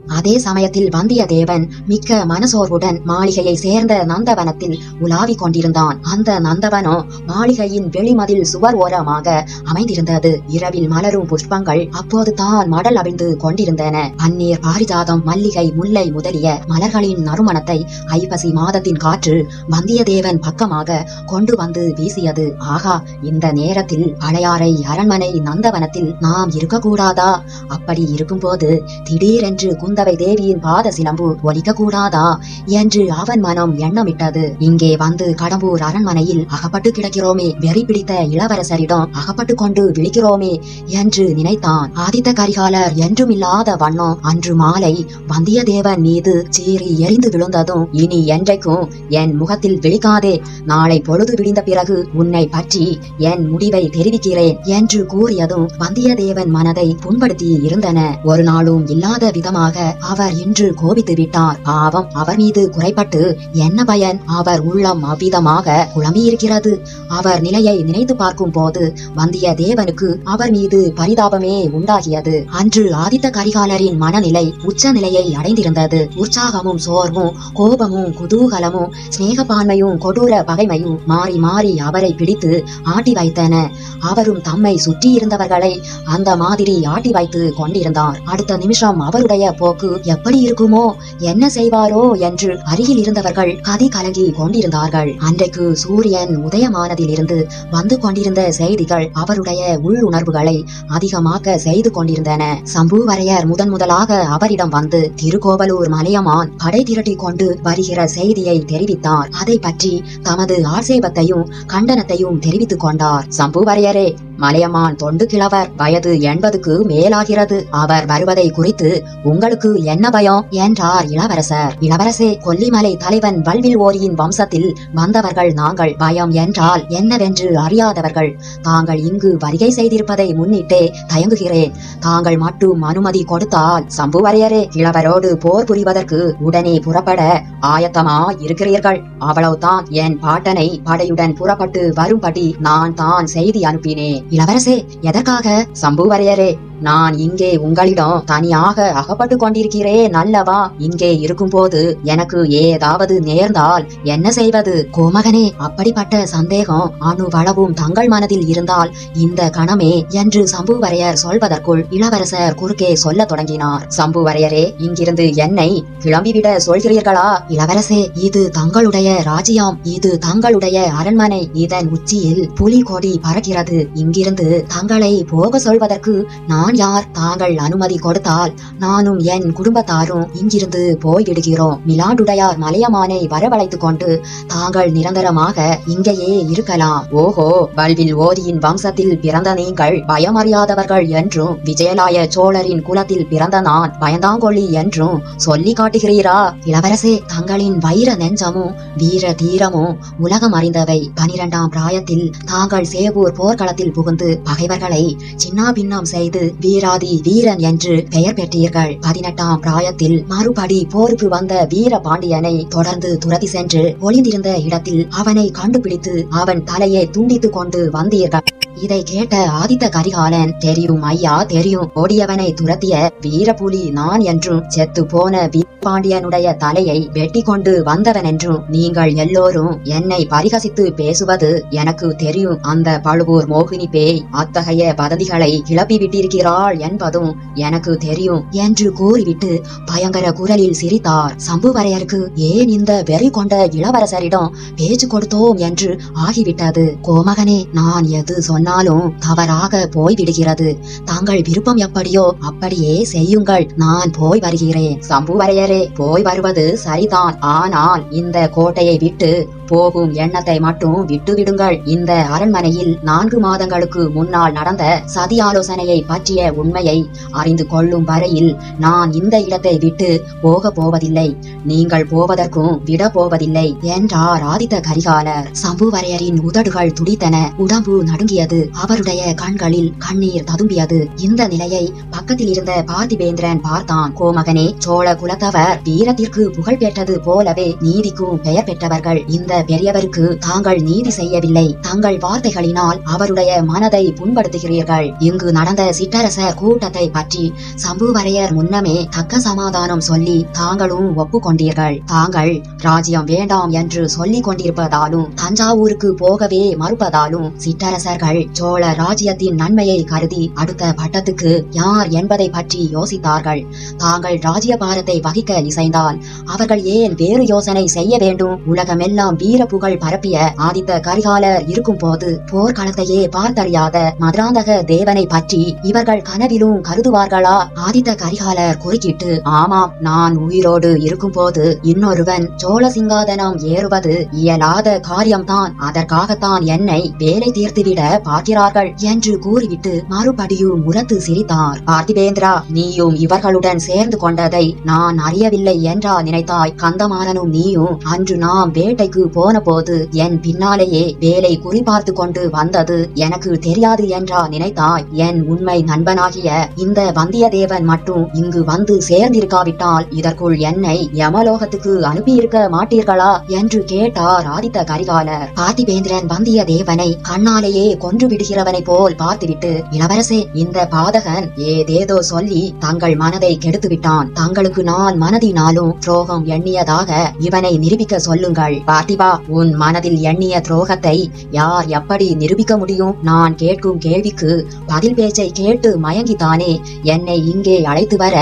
அதே சமயத்தில் வந்தியத்தேவன் மிக்க மனசோர்வுடன் மாளிகையை சேர்ந்த நந்தவனத்தில் உலாவிக் கொண்டிருந்தான். அந்த நந்தவனோ மாளிகையின் வெளிமதில் சுவர் ஓரமாக அமைந்திருந்தது. இரவில் மலரும் புஷ்பங்கள் அப்போது தான் மடல் அவிழ்ந்து கொண்டிருந்தன. பன்னீர், பாரிஜாதம், மல்லிகை, முல்லை முதலிய மலர்களின் நறுமணத்தை ஐப்பசி மாதத்தின் காற்று வந்தியத்தேவன் பக்கமாக கொண்டு வந்து வீசியது. ஆகா, இந்த நேரத்தில் பழையாறை அரண்மனை நந்தவனத்தில் நாம் இருக்கக்கூடாதா? அப்படி இருக்கும்போது திடீரென்று குந்தவை தேவியின் பாத சிலம்பு ஒலிக்க கூடாதா என்று அவன் மனம் எண்ணமிட்டது. இங்கே வந்து கடம்பூர் அரண்மனையில் அகப்பட்டு கிடக்கிறோமே, வெறி பிடித்த இளவரசரிடம் அகப்பட்டு கொண்டு விழிக்கிறோமே என்று நினைத்தான். ஆதித்த கரிகாலர் என்றுமில்லாத வண்ணம் அன்று மாலை வந்தியத்தேவன் மீது சீறி எரிந்து விழுந்ததும், இனி என்றைக்கும் என் முகத்தில் விழிக்காதே, நாளை பொழுது விடிந்த பிறகு உன்னை பற்றி என் முடிவை தெரிவிக்கிறேன் என்று கூறியதும் வந்தியத்தேவன் மனதை புண்படுத்தி இருந்தன. ஒரு நாளும் இல்லாத விதமாக அவர் இன்று கோபித்து விட்டார். பாவம், அவர் மீது குறைப்பட்டு என்ன பயன்? அவர் உள்ளம் அவ்விதமாக குழம்பியிருக்கிறது. அவர் நிலையை நினைத்து பார்க்கும் போது வந்தியத்தேவனுக்கு அவர் மீது பரிதாபமே உண்டாகியது. அன்று ஆதித்த கரிகாலரின் மனநிலை உச்ச நிலையை அடைந்திருந்தது. உற்சாகமும் சோர்வும், கோபமும் குதூகலமும், சிநேகப்பான்மையும் கொடூர பகைமையும் மாறி மாறி அவரை பிடித்து ஆட்டி வைத்தன. அவரும் தம்மை சுற்றி இருந்தவர்களை அந்த மாதிரி ஆட்டி வைத்து கொண்டிருந்தார். அடுத்த நிமிஷம் அவருடைய போக்கு எப்படி இருக்குமோ, என்ன செய்வாரோ என்று அருகில் இருந்தவர்கள் கதி கலங்கி கொண்டிருந்தார்கள். அன்றைக்கு சூரியன் உதயமானதிலிருந்து வந்து கொண்டிருந்த செய்திகள் அவருடைய உள்ளுணர்வுகளை அதிகமாக செய்து கொண்டிருந்தன. சம்புவரையர் முதலாக அவரிடம் வந்து திருக்கோவலூர் மலையமான் படை திரட்டி கொண்டு வருகிற செய்தியை தெரிவித்தார். அதை பற்றி தமது ஆட்சேபத்தையும் கண்டனத்தையும் தெரிவித்துக் கொண்டார். சம்புவரையரே, மலையமான் தொண்டு கிழவர், வயது 80க்கு மேலாகிறது. அவர் வருவதை குறித்து உங்களுக்கு என்ன பயம் என்றார் இளவரசர். இளவரசே, கொல்லிமலை தலைவன் வல்வில் ஓரியின் வம்சத்தில் வந்தவர்கள் நாங்கள். பயம் என்றால் என்னவென்று அறியாதவர்கள். தாங்கள் இங்கு வருகை செய்திருப்பதை முன்னிட்டே தயங்குகிறேன். தாங்கள் மட்டும் அனுமதி கொடுத்தால் சம்புவரையரே, கிழவரோடு போர் புரிவதற்கு உடனே புறப்பட ஆயத்தமா இருக்கிறீர்கள். அவ்வளவுதான். என் பாட்டனை படையுடன் புறப்பட்டு வரும்படி நான் தான் செய்தி அனுப்பினேன். இளவரசே, எதற்காக? சம்புவரையரே, நான் இங்கே உங்களிடம் தனியாக அகப்பட்டு கொண்டிருக்கிறேன் அல்லவா? இங்கே இருக்கும்போது எனக்கு ஏதாவது நேர்ந்தால் என்ன செய்வது? கோமகனே, அப்படிப்பட்ட சந்தேகம் அணுவளவும் தங்கள் மனதில் இருந்தால் இந்த கணமே என்று சம்புவரையர் சொல்வதற்குள் இளவரசர் குறுக்கே சொல்ல தொடங்கினார். சம்புவரையரே, இங்கிருந்து என்னை கிளம்பிவிட சொல்கிறீர்களா? இளவரசே, இது தங்களுடைய ராஜ்யம், இது தங்களுடைய அரண்மனை. இதன் உச்சியில் புலி கொடி பறக்கிறது. இங்கிருந்து தங்களை போக சொல்வதற்கு நான் யார்? தாங்கள் அனுமதி கொடுத்தால் நானும் என் குடும்பத்தாரும் இங்கிருந்து போய்விடுகிறோம். மிலாடுடையார் மலையமானை வரவழைத்துக் கொண்டு தாங்கள் நிரந்தரமாக இங்கேயே இருக்கலாம். ஓஹோ, வல்வில் ஓரியின் வம்சத்தில் பிறந்த நீங்கள் பயமறியாதவர்கள் என்றும், விஜயலாய சோழரின் குலத்தில் பிறந்த நான் பயந்தாங்கொள்ளி என்றும் சொல்லி காட்டுகிறீரா? இளவரசே, தங்களின் வைர நெஞ்சமும் வீர தீரமும் உலகம் அறிந்தவை. 12ஆம் பிராயத்தில் தாங்கள் சேவூர் போர்க்களத்தில் புகுந்து பகைவர்களை சின்னாபின்னம் செய்து வீராதி வீரன் என்று பெயர் பெற்றீர்கள். 18ஆம் பிராயத்தில் மறுபடி போருக்கு வந்த வீர பாண்டியனை தொடர்ந்து துரத்தி சென்று ஒளிந்திருந்த இடத்தில் அவனை கண்டுபிடித்து அவன் தலையை துண்டித்துக் கொண்டு வந்தீர்கள். இதை கேட்ட ஆதித்த கரிகாலன், தெரியும் ஐயா, தெரியும். ஓடியவனை துரத்திய வீரப்புலி நான் என்றும், செத்து போன பாண்டியனுடைய தலையை வெட்டி கொண்டு வந்தவன் என்றும் நீங்கள் எல்லோரும் என்னை பரிகசித்து பேசுவது எனக்கு தெரியும். அந்த பழுவூர் மோகினி பேய் அத்தகைய வதந்திகளை கிளப்பி விட்டிருக்கிறாள் என்பதும் எனக்கு தெரியும் என்று கூறிவிட்டு பயங்கர குரலில் சிரித்தார். சம்புவரையருக்கு ஏன் இந்த வெறி கொண்ட இளவரசரிடம் பேச்சு கொடுத்தோம் என்று ஆகிவிட்டது. கோமகனே, நான் எது சொன்னாலும் தவறாக போய்விடுகிறது. தாங்கள் விருப்பம் எப்படியோ அப்படியே செய்யுங்கள். நான் போய் வருகிறேன். சம்புவரையரே, போய் வருவது சரிதான். ஆனால் இந்த கோட்டையை விட்டு போகும் எண்ணத்தை மட்டும் விட்டுவிடுங்கள். இந்த அரண்மனையில் 4 மாதங்களுக்கு முன்னால் நடந்த சதி ஆலோசனையை பற்றிய உண்மையை அறிந்து கொள்ளும் வரையில் நான் இந்த இடத்தை விட்டு போக போவதில்லை. நீங்கள் போவதற்கும் விட போவதில்லை என்றார் ஆதித்த கரிகாலர். சம்புவரையரின் உதடுகள் துடித்தன, உடம்பு நடுங்கியது. வந்தது. அவருடைய கண்களில் கண்ணீர் ததும்பியது. இந்த நிலையை பக்கத்தில் இருந்த பார்த்திபேந்திரன் பார்த்தான். கோமகனே, சோழ குலத்தவர் வீரத்திற்கு புகழ் பெற்றது போலவே நீதிக்கும் பெயர் பெற்றவர்கள். இந்த பெரியவருக்கு தாங்கள் நீதி செய்யவில்லை. தங்கள் வார்த்தைகளினால் அவருடைய மனதை புண்படுத்துகிறீர்கள். இங்கு நடந்த சிற்றரசர் கூட்டத்தை பற்றி சம்புவரையர் முன்னமே தக்க சமாதானம் சொல்லி தாங்களும் ஒப்புக்கொண்டீர்கள். தாங்கள் ராஜ்யம் வேண்டாம் என்று சொல்லிக் கொண்டிருப்பதாலும் தஞ்சாவூருக்கு போகவே மறுப்பதாலும் சிற்றரசர்கள் சோழ ராஜ்யத்தின் நன்மையை கருதி அடுத்த பட்டத்துக்கு யார் என்பதை பற்றி யோசித்தார்கள். தாங்கள் ராஜ்யபாரத்தை வகிக்க இசைந்தால் அவர்கள் ஏன் வேறு யோசனை செய்ய வேண்டும்? உலகமெல்லாம் வீர புகழ் பரப்பிய ஆதித்த கரிகாலர் இருக்கும் போது போர்க்களத்தையே பார்த்தறியாத மதுராந்தக தேவனை பற்றி இவர்கள் கனவிலும் கருதுவார்களா? ஆதித்த கரிகாலர் குறுக்கிட்டு, ஆமாம், நான் உயிரோடு இருக்கும் போது இன்னொருவன் சோழ சிங்காதனம் ஏறுவது இயலாத காரியம்தான். அதற்காகத்தான் என்னை வேலை தீர்த்துவிட பார்க்கிறார்கள் என்று கூறிவிட்டு மறுபடியும் உரத்து சிரித்தார். பார்த்திபேந்திரா, நீயும் இவர்களுடன் சேர்ந்து கொண்டதை நான் அறியவில்லை என்றா நினைத்தாய்? கந்தமாறனும் நீயும் அன்று நாம் வேட்டைக்கு போன போது என் பின்னாலேயே வேலை குறிபார்த்து கொண்டு வந்தது எனக்கு தெரியாது என்றா நினைத்தாய்? என் உண்மை நண்பனாகிய இந்த வந்தியத்தேவன் மட்டும் இங்கு வந்து சேர்ந்திருக்காவிட்டால் இதற்குள் என்னை யமலோகத்துக்கு அனுப்பியிருக்க மாட்டீர்களா என்று கேட்டார் ஆதித்த கரிகாலர். பார்த்திபேந்திரன் வந்தியத்தேவனை கண்ணாலேயே கொன்று விடுகிறவனை போல் பார்த்துவிட்டு, இளவரசே, இந்த பாதகன் ஏதேதோ சொல்லி தங்கள் மனதை கெடுத்து விட்டான். தங்களுக்கு நான் மனதினாலும் துரோகம் எண்ணியதாக இவனை நிரூபிக்க சொல்லுங்கள். பார்த்திபா, உன் மனதில் எண்ணிய துரோகத்தை யார் எப்படி நிரூபிக்க முடியும்? நான் கேட்கும் கேள்விக்கு பதில் பேச்சை கேட்டு மயங்கித்தானே என்னை இங்கே அழைத்து வர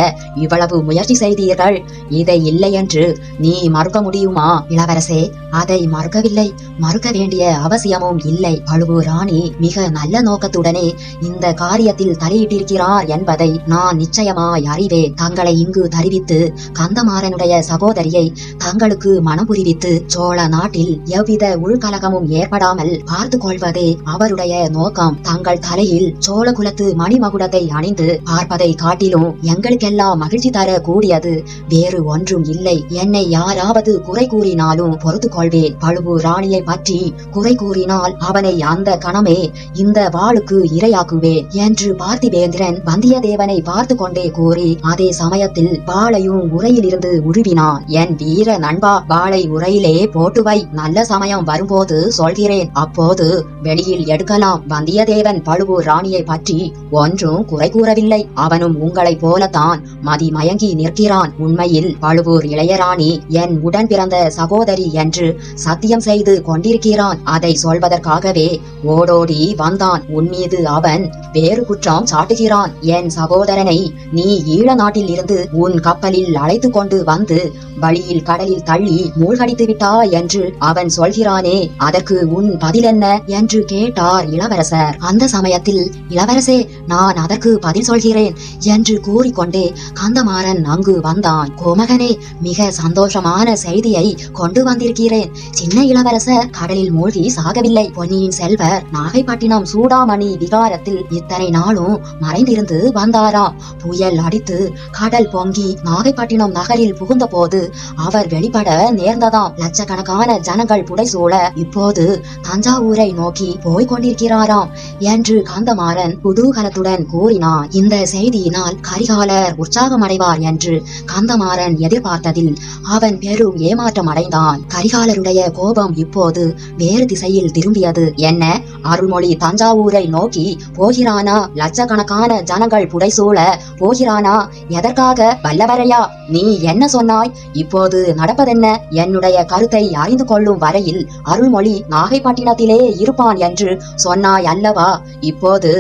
இவ்வளவு முயற்சி செய்தீர்கள். இதை இல்லை என்று நீ மறுக்க முடியுமா? இளவரசே, அதை மறுக்கவில்லை. மறுக்க வேண்டிய அவசியமும் இல்லை. பழுவூர் ராணி மிக நல்ல நோக்கத்துடனே இந்த காரியத்தில் தலையிட்டிருக்கிறார் என்பதை நான் நிச்சயமாய் அறிவேன். தங்களை இங்கு தருவித்து கந்தமாறனுடைய சகோதரியை தங்களுக்கு மனம் புரிவித்து சோழ நாட்டில் எவ்வித உள்கலகமும் ஏற்படாமல் பார்த்து கொள்வதே அவருடைய நோக்கம். தங்கள் தலையில் சோழ குலத்து மணிமகுடத்தை அணிந்து பார்ப்பதை காட்டிலும் எங்களுக்கெல்லாம் மகிழ்ச்சி தர கூடியது வேறு ஒன்றும் இல்லை. என்னை யாராவது குறை கூறினாலும் பொறுத்து கொள்வேன். பழுவூர் ராணியை பற்றி குறை கூறினால் அவனை அந்த கணமே இந்த வாளுக்கு இரையாக்குவேன் என்று பார்த்திபேந்திரன் வந்தியத்தேவனை பார்த்து கொண்டே கூறி அதே சமயத்தில் வாளையும் உரையிலிருந்து உருவினான். என் வீர நண்பா, வாளை உரையிலே போட்டுவை. நல்ல சமயம் வரும்போது சொல்கிறேன், அப்போது வெளியில் எடுக்கலாம். வந்தியத்தேவன் பழுவூர் ராணியை பற்றி ஒன்றும் குறை கூறவில்லை. அவனும் உங்களைப் போலத்தான் மதி மயங்கி நிற்கிறான். உண்மையில் பழுவூர் இளையராணி என் உடன் பிறந்த சகோதரி என்று சத்தியம் செய்து கொண்டிருக்கிறான். அதை சொல்வதற்காகவே ஓடோடி வந்தான். உன்மீது அவன் வேறு குற்றம் சாட்டுகிறான். என் சகோதரனை நீ ஈழ நாட்டில் இருந்து உன் கப்பலில் அழைத்து கொண்டு வந்து வழியில் கடலில் தள்ளி மூழ்கடித்து விட்டா என்று அவன் சொல்கிறானே, அதற்கு உன் பதில் என்ன என்று கேட்டார் இளவரசர். அந்த சமயத்தில், இளவரசே, நான் அதற்கு பதில் சொல்கிறேன் என்று கூறிக்கொண்டே கந்தமாறன் அங்கு வந்தான். கோமகனே, மிக சந்தோஷமான செய்தியை கொண்டு வந்திருக்கிறேன். சின்ன இளவரசர் கடலில் மூழ்கி சாகவில்லை. பொன்னியின் செல்வர் நாகைப்பட்டினம் சூடாமணி விகாரத்தில் இத்தனை நாளும் மறைந்திருந்து வந்தாராம். புயல் அடித்து கடல் பொங்கி நாகைப்பட்டினம் நகரில் புகுந்த போது அவர் வெளிப்பட நேர்ந்ததாம். லட்சக்கணக்கான ஜனங்கள் புடைசூழ இப்போது தஞ்சாவூரை நோக்கி போய்க் கொண்டிருக்கிறாராம் என்று கந்தமாறன் குதூகலத்துடன் கூறினான். இந்த செய்தியினால் கரிகாலர் உற்சாகமடைவார் என்று கந்தமாறன் எதிர்பார்த்ததில் அவன் பெரும் ஏமாற்றம் அடைந்தான். கரிகாலருடைய கோபம் இப்போது வேறு திசையில் திரும்பியது. என்ன, அருள்மொழி தஞ்சாவூரை நோக்கி போகிறானா? லட்சக்கணக்கான ஜனங்கள் புடைசூழ போகிறானா? எதற்காக? வல்லவரையா, நீ என்ன சொன்னாய்? இப்போது நடப்பதென்ன? என்னுடைய கருத்தை அறிந்து கொள்ளும் வரையில் அருள்மொழி நாகைப்பட்டினத்திலே இருப்பான் என்று சொன்னாய் அல்லவா? இப்போது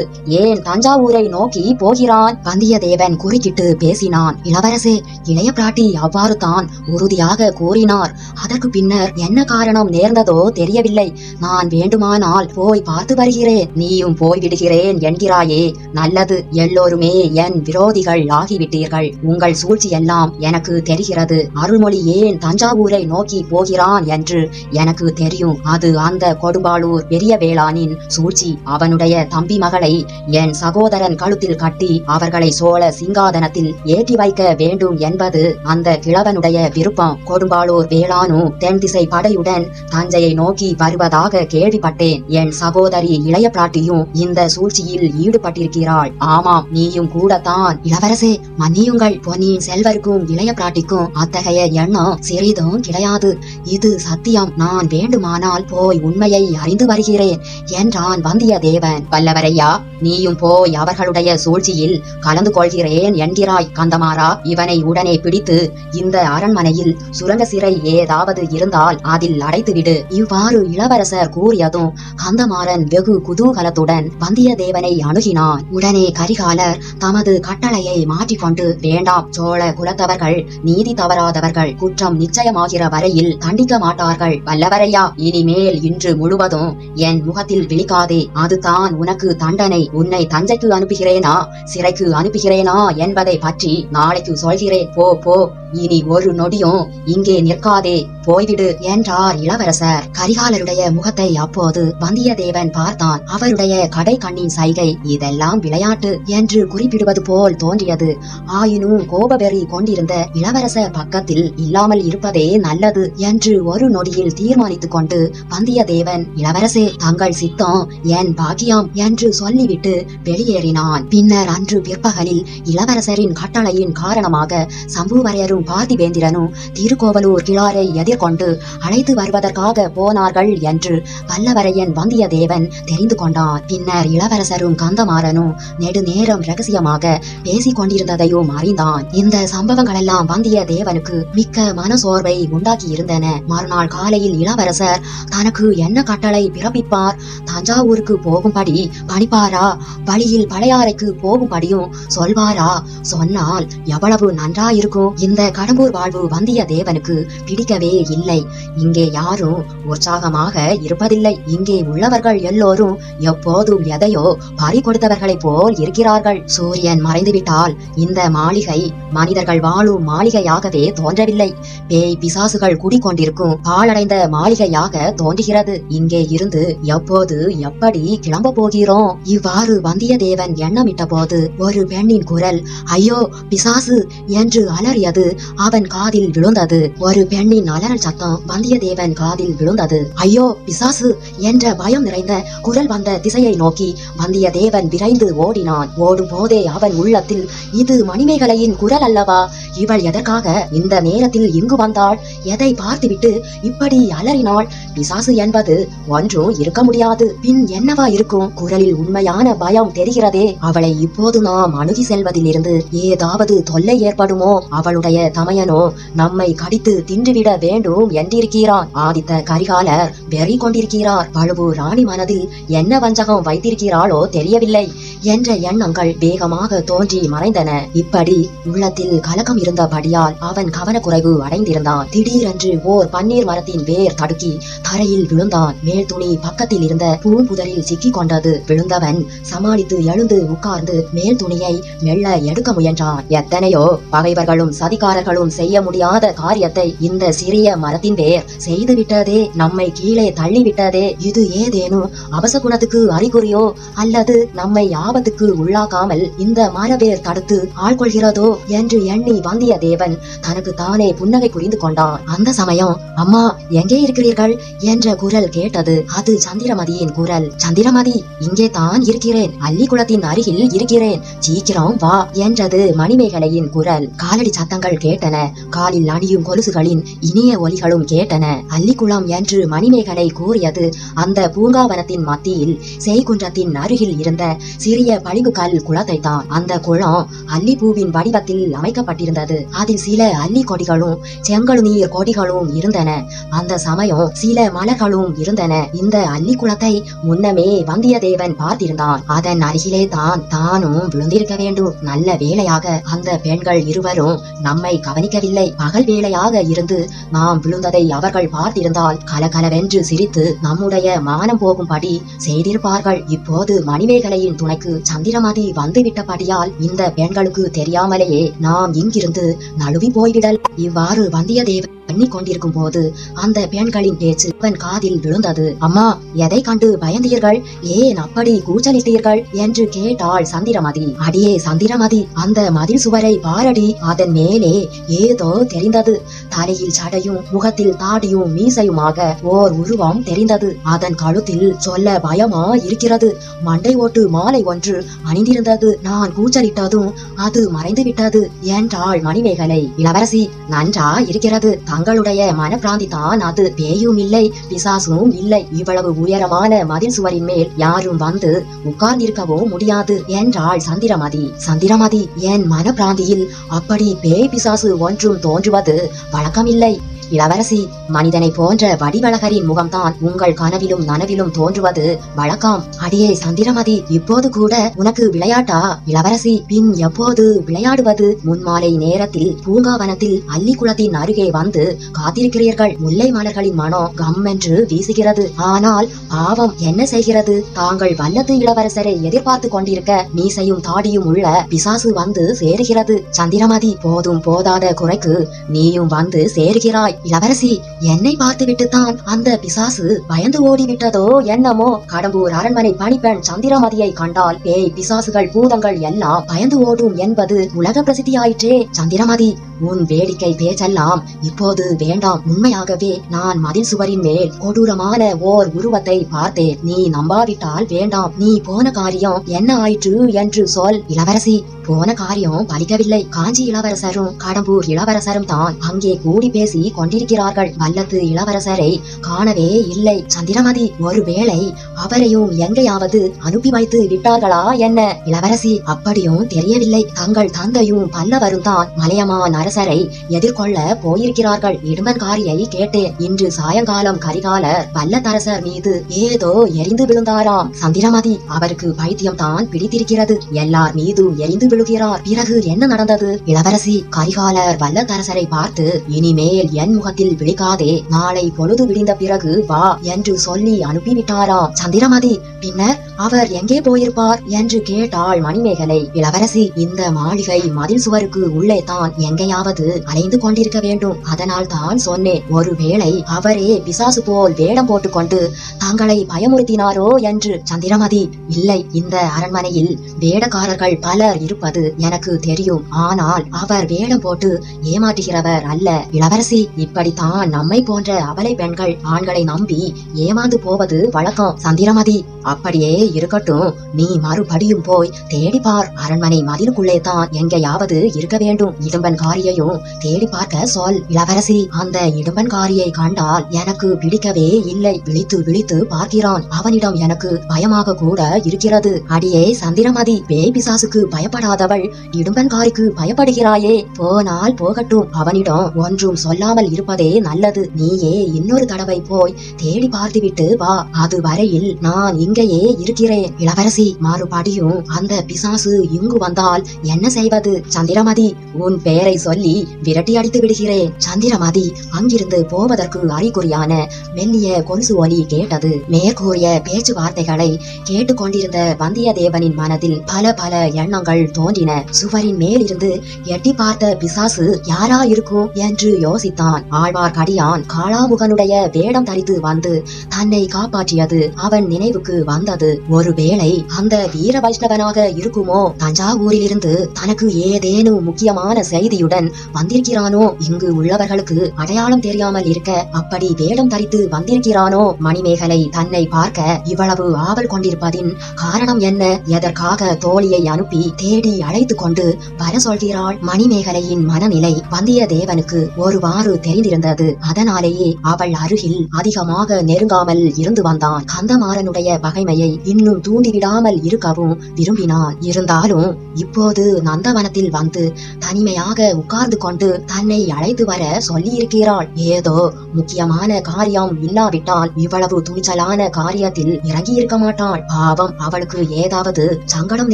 ஏன் தஞ்சாவூரை நோக்கி போகிறான்? வந்தியத்தேவன் குறுக்கிட்டு பேசினான். இளவரசே, இளைய பிராட்டி அவ்வாறு தான் உறுதியாக கூறினார். அதற்கு பின்னர் என்ன காரணம் நேர்ந்ததோ தெரியவில்லை. நான் வேண்டுமானால் போய் பார்த்து வருகிறேன். நீயும் போய்விடுகிறேன் என்கிறாயே, நல்லது. எல்லோருமே என் விரோதிகள் ஆகிவிட்டீர்கள். உங்கள் சூழ்ச்சி எல்லாம் எனக்கு தெரிகிறது. அருள்மொழி ஏன் தஞ்சாவூரை நோக்கி போகிறான் என்று எனக்கு தெரியும். அது அந்த கொடும்பாளூர் பெரிய வேளானின் சூழ்ச்சி. அவனுடைய தம்பி மகளை என் சகோதரன் கழுத்தில் கட்டி அவர்களை சோழ சிங்காதனத்தில் ஏற்றி வைக்க வேண்டும் என்பது அந்த கிழவனுடைய விருப்பம். கொடும்பாளூர் வேளானும் தென் திசை படையுடன் தஞ்சையை நோக்கி வருவதாக கேள்விப்பட்டேன். என் சகோதரி இளைய பிராட்டியும் இந்த சூழ்ச்சியில் ஈடுபட்டிருக்கிறாள். ஆமாம், நீயும் கூடத்தான். இளவரசே, மன்னியுங்கள். பொன்னியின் செல்வருக்கும் இளைய பிராட்டிக்கும் அத்தகைய எண்ணம் சிறிதும் கிடையாது. இது சத்தியம். நான் வேண்டுமானால் போய் உண்மையை அறிந்து வருகிறேன் என்றான் வந்தியத்தேவன். வல்லவரையா, நீயும் போய் அவர்களுடைய சூழ்ச்சியில் கலந்து கொள்கிறேன் என்கிறாய். கந்தமாறா, இவனை உடனே பிடித்து இந்த அரண்மனையில் சுரங்க சிறை ஏதாவது இருந்தால் அதில் அடைத்துவிடு. இவ்வாறு இளவரசர் கூறியதும் கந்தமாறன் வெகு குதூகலத்துடன் வந்தியத்தேவனை அணுகினான். உடனே கரிகாலர் தமது கட்டளையை மாற்றிக்கொண்டு, வேண்டாம், சோழ குலத்தவர்கள் நீதி தவறாதவர்கள். குற்றம் நிச்சயமாகிற வரையில் தண்டிக்க மாட்டார்கள். வல்லவரையா, இனிமேல் இன்று முழுவதும் என் முகத்தில் விழிக்காதே. அதுதான் உனக்கு தண்டனை. உன்னை தஞ்சைக்கு அனுப்புகிறேனா சிறைக்கு அனுப்புகிறேனா என்பதை பற்றி நாளைக்கு சொல்கிறேன். போ போ, இனி ஒரு நொடியும் இங்கே நிற்காதே, போய்விடு என்றார் இளவரசர். கரிகாலருடைய முகத்தை அப்போது வந்தியத்தேவன் பார்த்தான். அவருடைய கடை கண்ணின் சைகை இதெல்லாம் விளையாட்டு என்று குறிப்பிடுவது போல் தோன்றியது. ஆயினும் கோபவெறி கொண்டிருந்த இளவரசர் பக்கத்தில் இல்லாமல் இருப்பதே நல்லது என்று ஒரு நொடியில் தீர்மானித்துக் கொண்டு வந்தியத்தேவன், இளவரசே, தங்கள் சித்தம் என் பாக்கியம் என்று சொல்லிவிட்டு வெளியேறினான். பின்னர் அன்று பிற்பகலில் இளவரசரின் கட்டளையின் காரணமாக சம்புவரையரும் பார்த்திபேந்திரனும் திருக்கோவலூர் கிழாரை எதிர்கொண்டு அழைத்து வருவதற்காக போனார்கள் என்று வல்லவரையன் வந்தியத்தேவன் தெரிந்து கொண்டான். பின்னர் இளவரசரும் கந்தமாறனும் நெடுநேரம் ரகசியமாக பேசிக் கொண்டிருந்ததையும் அறிந்தான். இந்த சம்பவங்களெல்லாம் வந்தியத்தேவனுக்கு மிக்க மனசோர்வை உண்டாக்கி இருந்தன. மறுநாள் காலையில் இளவரசர் தனக்கு என்ன கட்டளை பிறப்பிப்பார்? தஞ்சாவூருக்கு போகும்படி பணிப்பாரா? வழியில் பழையாறைக்கு போகும்படியும் சொல்வாரா? சொன்னால் எவ்வளவு நன்றாயிருக்கும். இந்த கடம்பூர் வாழ்வு வந்தியத்தேவனுக்கு பிடிக்கவே இல்லை. இங்கே யாரும் உற்சாகமாக இருப்பதில்லை. இங்கே உள்ளவர்கள் எல்லோரும் எப்போதும் எதையோ பறி கொடுத்தவர்களைப் போல் இருக்கிறார்கள். சூரியன் மறைந்துவிட்டால் இந்த மாளிகை மனிதர்கள் வாழும் மாளிகையாகவே தோன்றவில்லை. பேய் பிசாசுகள் குடிக்கொண்டிருக்கும் பாழடைந்த மாளிகையாக தோன்றுகிறது. இங்கே இருந்து எப்போது எப்படி கிளம்ப போகிறோம்? இவ்வாறு வந்தியத்தேவன் எண்ணமிட்ட போது ஒரு பெண்ணின் குரல் ஐயோ பிசாசு என்று அலறியது அவன் காதில் விழுந்தது. ஒரு பெண்ணின் அலறல் சத்தம் வந்தியத்தேவன் காதில் விழுந்தது. ஐயோ பிசாசு என்ற பயம் நிறைந்த குரல் வந்த திசையை நோக்கி வந்தியத்தேவன் விரைந்து ஓடினான். ஓடும் போதே அவன் உள்ளத்தில், இது மணிமேகலையின் குரல் அல்லவா? இவள் எதற்காக இந்த நேரத்தில் இங்கு வந்தாள்? எதை பார்த்துவிட்டு இப்படி அலறினாள்? பிசாசு என்பது ஒன்றும் இருக்க முடியாது. பின் என்னவா இருக்கும்? குரலில் உண்மையான பயம் தெரிகிறதே. அவளை இப்போது நாம் அணுகி செல்வதிலிருந்து ஏதாவது தொல்லை ஏற்படுமோ? அவளுடைய தமையனோ நம்மை கடித்து தின்றுவிட வேண்டும் என்றிருக்கிறான். ஆதித்த கரிகாலர் வெறி கொண்டிருக்கிறார். பழுவூர் ராணி மனதில் என்ன வஞ்சகம் வைத்திருக்கிறாளோ தெரியவில்லை என்ற எண்ணங்கள் வேகமாக தோன்றி மறைந்தன. இப்படி உள்ளத்தில் கலக்கம் இருந்தபடியால் அவன் கவனக்குறைவு அடைந்திருந்தான். திடீரென்று ஓர் பன்னீர் மரத்தின் வேர் தடுக்கி தரையில் விழுந்தான். மேல் துணி பக்கத்தில் இருந்த பூம்புதரில் சிக்கிக் கொண்டது. விழுந்தவன் சமாளித்து எழுந்து உட்கார்ந்து மேல் துணியை மெல்ல எடுக்க முயன்றான். எத்தனையோ பகைவர்களும் சதிகாரர்களும் செய்ய முடியாத காரியத்தை இந்த சிறிய மரத்தின் வேர் செய்துவிட்டதே, நம்மை கீழே தள்ளிவிட்டதே. இது ஏதேனும் அவசகுணத்துக்கு அறிகுறியோ அல்லது நம்மை ஆபத்துக்கு உள்ளாக்காமல் இந்த மரவேர் தடுத்து ஆள்கொள்கிறதோ என்று எண்ணி வந்தியத்தேவன் தனக்கு தானே புன்னகை புரிந்து கொண்டான். அந்த சமயம், அம்மா எங்கே இருக்கிறீர்கள் என்ற குரல் கேட்டது. அது சந்திரமதியின் குரல். சந்திரமதி, இங்கே தான் இருக்கிறேன். அல்லிக்குளத்தின் அருகில் இருக்கிறேன், சீக்கிரம் வா என்றது மணிமேகலையின் குரல். காலடி சத்தங்கள் கேட்டன. காலில் அணியும் கொலுசுகளின் இனிய ஒலிகளும் கேட்டன. அல்லிக்குளம் என்று மணிமேகலை கூறியது அந்த பூங்காவனத்தின் மத்தியில் செய்குன்றத்தின் அருகில் இருந்த சிறிய பளிங்குக்கல் குளத்தை தான். அந்த குளம் அல்லிப்பூவின் வடிவத்தில் அமைக்கப்பட்டிருந்தது. அதில் சில அல்லி கொடிகளும் செங்கழுநீர் கொடிகளும் இருந்தன. அந்த சமயம் சில மலர்களும் இருந்தன. இந்த அல்லி குளத்தை முன்னமே வந்தியத்தேவன் பார்த்திருந்தான். அதன் அருகிலே தான் தானும் விழுந்திருக்க வேண்டும். நல்ல வேளையாக அந்த பெண்கள் இருவரும் நம்மை கவனிக்கவில்லை. பகல் வேளையாக இருந்து நாம் விழுந்ததை அவர்கள் பார்த்திருந்தால் கலகலவென்று சிரித்து நம்முடைய மானம் போகும்படி செய்திருப்பார்கள். இப்போது மணிமேகலையின் துணைக்கு சந்திரமதி வந்துவிட்டபடியால் இந்த பெண்களுக்கு தெரியாமலேயே நாம் இங்கிருந்து நழுவி போய்விடல். இவ்வாறு வந்தியத்தேவன் பண்ணி கொண்டிருக்கும் போது அந்த பெண்களின் பேச்சு அவன் காதில் விழுந்தது. அம்மா, எதை கண்டு பயந்தீர்கள்? ஏன் அப்படி கூச்சலிட்டீர்கள் என்று கேட்டாள் சந்திரமதி. அடியே சந்திரமதி, அந்த மதில் சுவரை பாரடி. அதன் மேலே ஏதோ தெரிந்தது. தலையில் சடையும் முகத்தில் தாடியும் மீசையுமாக ஓர் உருவம் தெரிந்தது. அதன் கழுத்தில் சொல்ல பயமா இருக்கிறது. மண்டை ஓட்டு மாலை ஒன்று அணிந்திருந்தது. நான் கூச்சலிட்டதும் அது மறைந்து விட்டது என்றாள் மணிமேகலை. இளவரசி, நன்றா இருக்கிறது. தங்களுடைய மனப்பிராந்தி தான் அது. பேயும் இல்லை, பிசாசும் இல்லை. இவ்வளவு உயரமான மதில் சுவரின் மேல் யாரும் வந்து உட்கார்ந்திருக்கவும் முடியாது என்றாள் சந்திரமதி. சந்திரமதி, என் மனப்பிராந்தியில் அப்படி பேய் பிசாசு ஒன்றும் தோன்றுவது வழக்கமில்லை. இளவரசி, மனிதனை போன்ற வடிவழகரின் முகம்தான் உங்கள் கனவிலும் நனவிலும் தோன்றுவது வழக்கம். அடியே சந்திரமதி, இப்போது கூட உனக்கு விளையாட்டா? இளவரசி, பின் எப்போது விளையாடுவது? முன்மாலை நேரத்தில் பூங்காவனத்தில் அல்லி குளத்தின் அருகே வந்து காத்திருக்கிறீர்கள். முல்லை மலர்களின் மனம் கம்மென்று வீசுகிறது. ஆனால் பாவம் என்ன செய்கிறது? தாங்கள் வல்லத்து இளவரசரை எதிர்பார்த்து கொண்டிருக்க மீசையும் தாடியும் உள்ள பிசாசு வந்து சேருகிறது. சந்திரமதி, போதும் போதாத குறைக்கு நீயும் வந்து சேருகிறாய். இளவரசி, என்னை பார்த்துவிட்டுத்தான் அந்த பிசாசு பயந்து ஓடிவிட்டதோ என்னமோ? கடம்பூர் அரண்மனை பணிப்பெண் சந்திரமதியை கண்டால் பேய் பிசாசுகள் பூதங்கள் எல்லாம் பயந்து ஓடும் என்பது உலக பிரசித்தியாயிற்றே. சந்திரமதி, உன் வேடிக்கை பேச்செல்லாம் இப்போது வேண்டாம். உண்மையாகவே நான் மதில் சுவரின் மேல் கொடூரமான ஓர் உருவத்தை பார்த்தேன். நீ நம்பாவிட்டால் வேண்டாம். நீ போன காரியம் என்ன ஆயிற்று என்று சொல். இளவரசி, போன காரியம் பலிக்கவில்லை. காஞ்சி இளவரசரும் கடம்பூர் இளவரசரும் தான் அங்கே கூடி பேசி கொண்டிருக்கிறார்கள். வல்லத்து இளவரசரை காணவே இல்லை. சந்திரமதி, ஒருவேளை அவரையும் எங்கேயாவது அனுப்பி வைத்து விட்டார்களா என்ன? இளவரசி, அப்படியும் தெரியவில்லை. தங்கள் தந்தையும் பல்லவரும் தான் மலையமான் அரசரை எதிர்கொள்ள போயிருக்கிறார்கள். இடுமன்காரியை கேட்டேன். இன்று சாயங்காலம் கரிகாலர் வல்லத்தரசர் மீது ஏதோ எரிந்து விழுந்தாராம். சந்திரமதி, அவருக்கு பைத்தியம் தான் பிடித்திருக்கிறது. எல்லார் மீதும் எரிந்து விழுகிறார். பிறகு என்ன நடந்தது? இளவரசி, கரிகாலர் வல்லத்தரசரை பார்த்து, இனிமேல் என் முகத்தில் விழிக்காதே, நாளை பொழுது விடிந்த பிறகு வா என்று சொல்லி அனுப்பிவிட்டாராம். சந்திரமதி, பின்னர் அவர் எங்கே போயிருப்பார் என்று கேட்டாள் மணிமேகலை. இளவரசி, இந்த மாளிகை மதில் சுவருக்கு உள்ளே தான் எங்கேயாவது அலைந்து கொண்டிருக்க வேண்டும். அதனால் தான் சொன்னேன், ஒருவேளை அவரே பிசாசு போல் வேடம் போட்டுக்கொண்டு தங்களை பயமுறுத்தினாரோ என்று. சந்திரமதி, இல்லை, இந்த அரண்மனையில் வேடக்காரர்கள் பலர் இருப்பது எனக்கு தெரியும். ஆனால் அவர் வேடம் போட்டு ஏமாற்றுகிறவர் அல்ல. இளவரசி, இப்படித்தான் நம்மை போன்ற அபலை பெண்கள் ஆண்களை நம்பி ஏமாந்து போவது வழக்கம். சந்திரமதி, அப்படியே இருக்கட்டும். நீ மறுபடியும் போய் தேடிப்பார். அரண்மனை மதிலுக்குள்ளே தான் எங்கேயாவது இருக்க வேண்டும். இடும்பன்காரியையும் தேடி பார்க்க சொல். இளவரசி, அந்த இடும்பன்காரியை கண்டால் எனக்கு பிடிக்கவே இல்லை. விழித்து விழித்து பார்க்கிறான். அவனிடம் எனக்கு பயமாக கூட இருக்கிறது. அடியே சந்திரமதி, பேய் பிசாசுக்கு பயப்படாதவள் இடும்பன்காரிக்கு பயப்படுகிறாயே. போனால் போகட்டும். அவனிடம் ஒன்றும் சொல்லாமல் இருப்பதே நல்லது. நீயே இன்னொரு தடவை போய் தேடி பார்த்துவிட்டு வா. அது வரையில் நான் இங்கேயே இருக்கிறேன். இளவரசி, மறுபடியும் அந்த பிசாசு இங்கு வந்தால் என்ன செய்வது? சந்திரமதி, உன் பெயரை சொல்லி விரட்டி அடித்து விடுகிறேன். சந்திரமதி அங்கிருந்து போவதற்கு அறிகுறியான மெல்லிய கொலுசு ஒலி கேட்டது. மேற்கூறிய பேச்சுவார்த்தைகளை கேட்டுக்கொண்டிருந்த வந்தியத்தேவனின் மனதில் பல பல எண்ணங்கள் தோன்றின. சுவரின் மேலிருந்து எட்டி பார்த்த பிசாசு யாரா இருக்கும் என்று யோசித்தான். ஆழ்வார்க்கடியான் காளாமுகனுடைய வேடம் தரித்து வந்து தன்னை காப்பாற்றியது அவன் நினைவுக்கு வந்தது. ஒருவேளை அந்த வீர வைஷ்ணவனாக இருக்குமோ? தஞ்சாவூரிலிருந்து தனக்கு ஏதேனும் முக்கியமான செய்தியுடன் வந்திருக்கிறானோ? இங்கு உள்ளவர்களுக்கு அடையாளம் தெரியாமல் இருக்க அப்படி வேடம் தரித்து வந்திருக்கிறானோ? மணிமேகலை தன்னை பார்க்க இவ்வளவு ஆவல் கொண்டிருப்பதின் காரணம் என்ன? எதற்காக தோழியை அனுப்பி தேடி அழைத்து கொண்டு வர சொல்கிறாள்? மணிமேகலையின் மனநிலை வந்தியத்தேவனுக்கு ஒருவாறு தெரிந்திருந்தது. அதனாலேயே அவள் அருகில் அதிகமாக நெருங்காமல் இருந்து வந்தான். கந்தமாறனுடைய பகைமையை இன்னும் தூண்டிவிடாமல் இருக்கவும் விரும்பினான். இருந்தாலும் இப்போது நந்தவனத்தில் வந்து தனிமையாக உட்கார்ந்து கொண்டு தன்னை அழைத்து வர சொல்லி இருக்கிறாள். ஏதோ முக்கியமான காரியம் இல்லாவிட்டால் இவ்வளவு துணிச்சலான காரியத்தில் இறங்கி இருக்க மாட்டாள். பாவம், அவளுக்கு ஏதாவது சங்கடம்